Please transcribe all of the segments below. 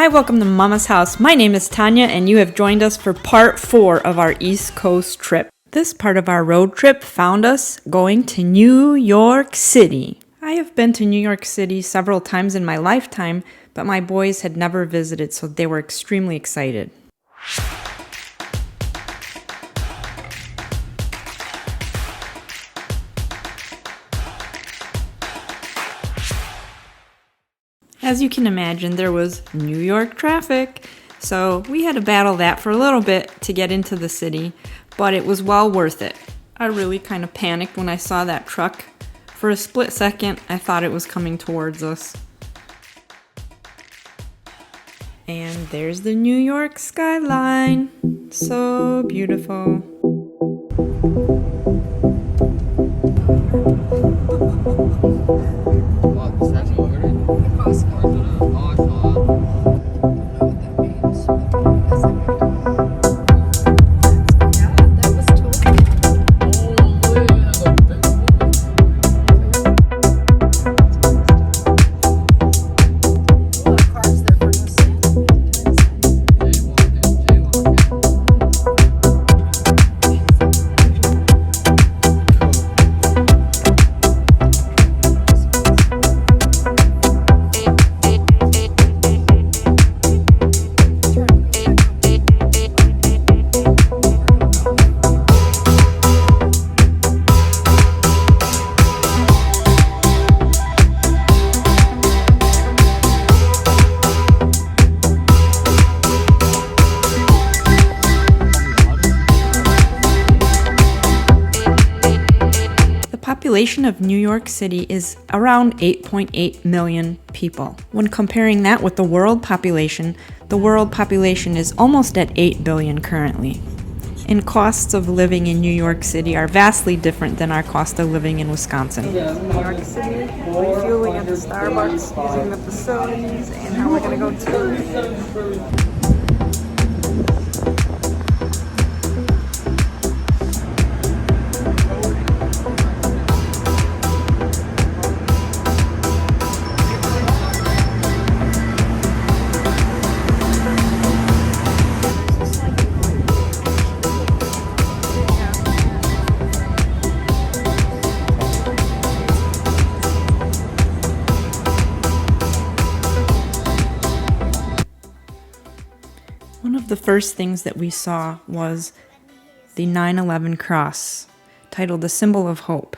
Hi, welcome to Mama's House. My name is Tanya, and you have joined us for part 4 of our East Coast trip. This part of our road trip found us going to New York City. I have been to New York City several times in my lifetime, but my boys had never visited, so they were extremely excited. As you can imagine, there was New York traffic, so we had to battle that for a little bit to get into the city, but it was well worth it. I really kind of panicked when I saw that truck. For a split second, I thought it was coming towards us. And there's the New York skyline. So beautiful. The population of New York City is around 8.8 million people. When comparing that with the world population is almost at 8 billion currently. And costs of living in New York City are vastly different than our cost of living in Wisconsin. New York City, refueling at the Starbucks, using the facilities, and now we're going to go to One of the first things that we saw was the 9/11 cross, titled "The Symbol of Hope."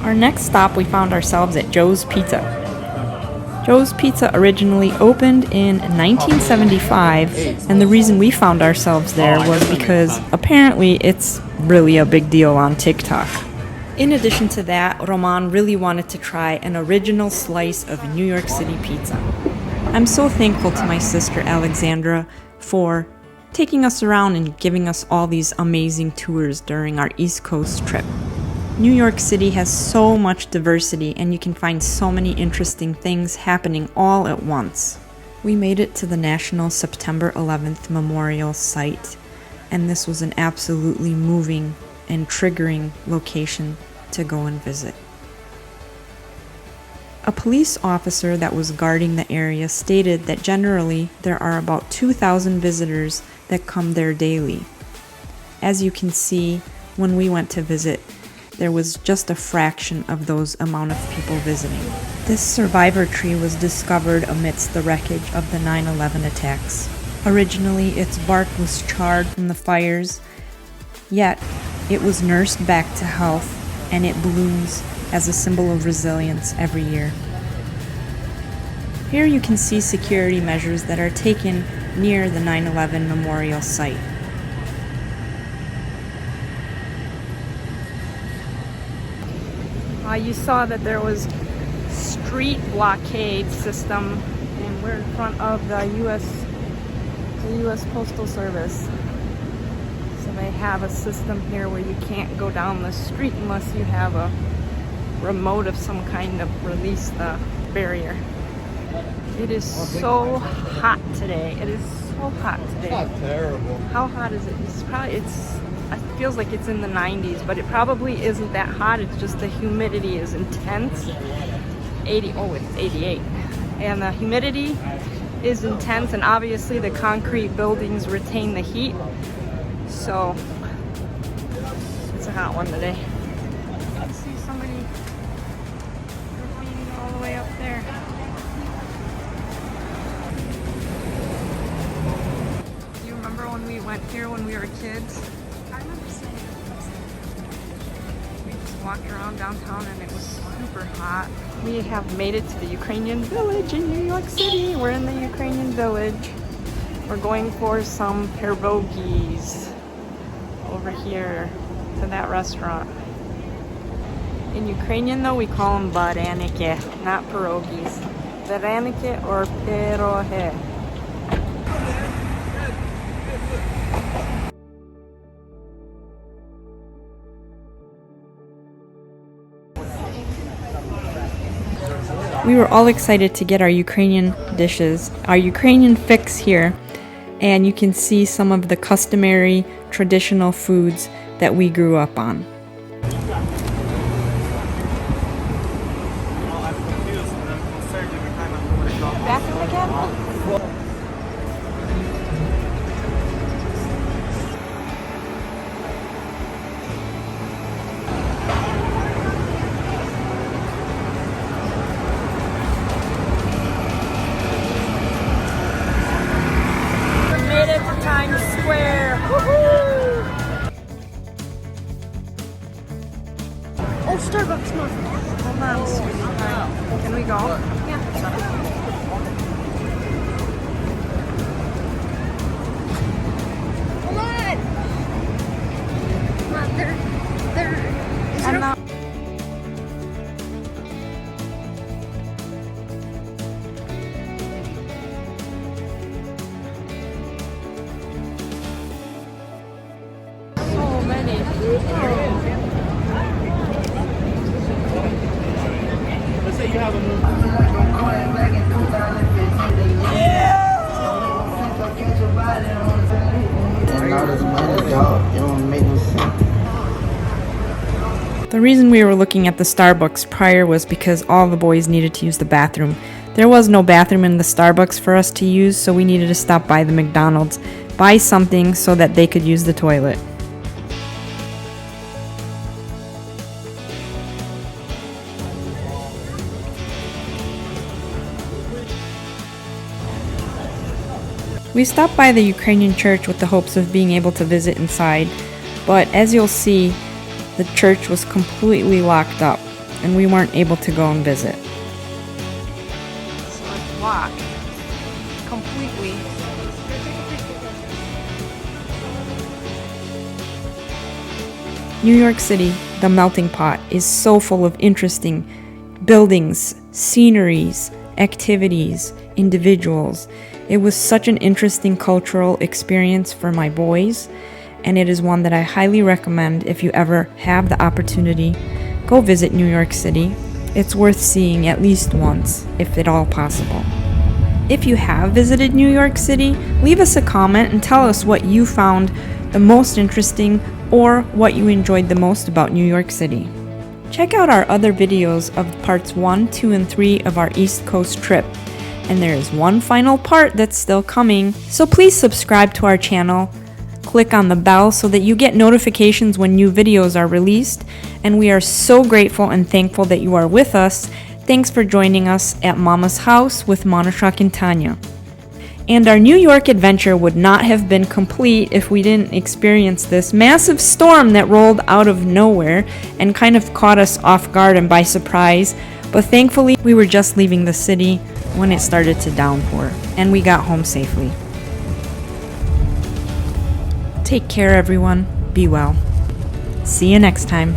Our next stop, we found ourselves at Joe's Pizza. Joe's Pizza originally opened in 1975, and the reason we found ourselves there was because apparently it's really a big deal on TikTok. In addition to that, Roman really wanted to try an original slice of New York City pizza. I'm so thankful to my sister Alexandra for taking us around and giving us all these amazing tours during our East Coast trip. New York City has so much diversity, and you can find so many interesting things happening all at once. We made it to the National September 11th Memorial Site, and this was an absolutely moving and triggering location to go and visit. A police officer that was guarding the area stated that generally there are about 2,000 visitors that come there daily. As you can see, when we went to visit, there was just a fraction of those amount of people visiting. This survivor tree was discovered amidst the wreckage of the 9/11 attacks. Originally, its bark was charred from the fires, yet it was nursed back to health, and it blooms as a symbol of resilience every year. Here you can see security measures that are taken near the 9/11 memorial site. You saw that there was street blockade system, and we're in front of the U.S. Postal Service. So they have a system here where you can't go down the street unless you have a remote of some kind to release the barrier. It is so hot today. It is so hot today. It's not terrible. How hot is it? It feels like it's in the 90s, but it probably isn't that hot. It's just the humidity is intense. It's 88. And the humidity is intense, and obviously the concrete buildings retain the heat. So it's a hot one today. I see somebody graffiti all the way up there. Do you remember when we went here when we were kids? I remember seeing it. We just walked around downtown and it was super hot. We have made it to the Ukrainian Village in New York City. We're in the Ukrainian Village. We're going for some pierogies over here to that restaurant. In Ukrainian though, we call them baraniki, not pierogies. Baraniki or pierogi. We were all excited to get our Ukrainian dishes, our Ukrainian fix here, and you can see some of the customary traditional foods that we grew up on. Bathroom again? Times Square. Woohoo! Oh, Starbucks, Mom. Hold on, sweetie. Can we go? Yeah. Hold on. Come on, they're. Is And it now, so many people. Let's say you have a new. And all this money, dog, it don't make no sense. The reason we were looking at the Starbucks prior was because all the boys needed to use the bathroom. There was no bathroom in the Starbucks for us to use, so we needed to stop by the McDonald's, buy something so that they could use the toilet. We stopped by the Ukrainian Church with the hopes of being able to visit inside, but as you'll see, the church was completely locked up and we weren't able to go and visit. So it's locked completely. New York City, the melting pot, is so full of interesting buildings, sceneries, activities, individuals. It was such an interesting cultural experience for my boys, and it is one that I highly recommend if you ever have the opportunity. Go visit New York City. It's worth seeing at least once, if at all possible. If you have visited New York City, leave us a comment and tell us what you found the most interesting or what you enjoyed the most about New York City. Check out our other videos of parts 1, 2, and 3 of our East Coast trip. And there is one final part that's still coming, so please subscribe to our channel. Click on the bell so that you get notifications when new videos are released, and we are so grateful and thankful that you are with us. Thanks for joining us at Mama's House with Monoshak and Tanya. And our New York adventure would not have been complete if we didn't experience this massive storm that rolled out of nowhere and kind of caught us off guard and by surprise, but thankfully we were just leaving the city when it started to downpour, and we got home safely. Take care, everyone. Be well. See you next time.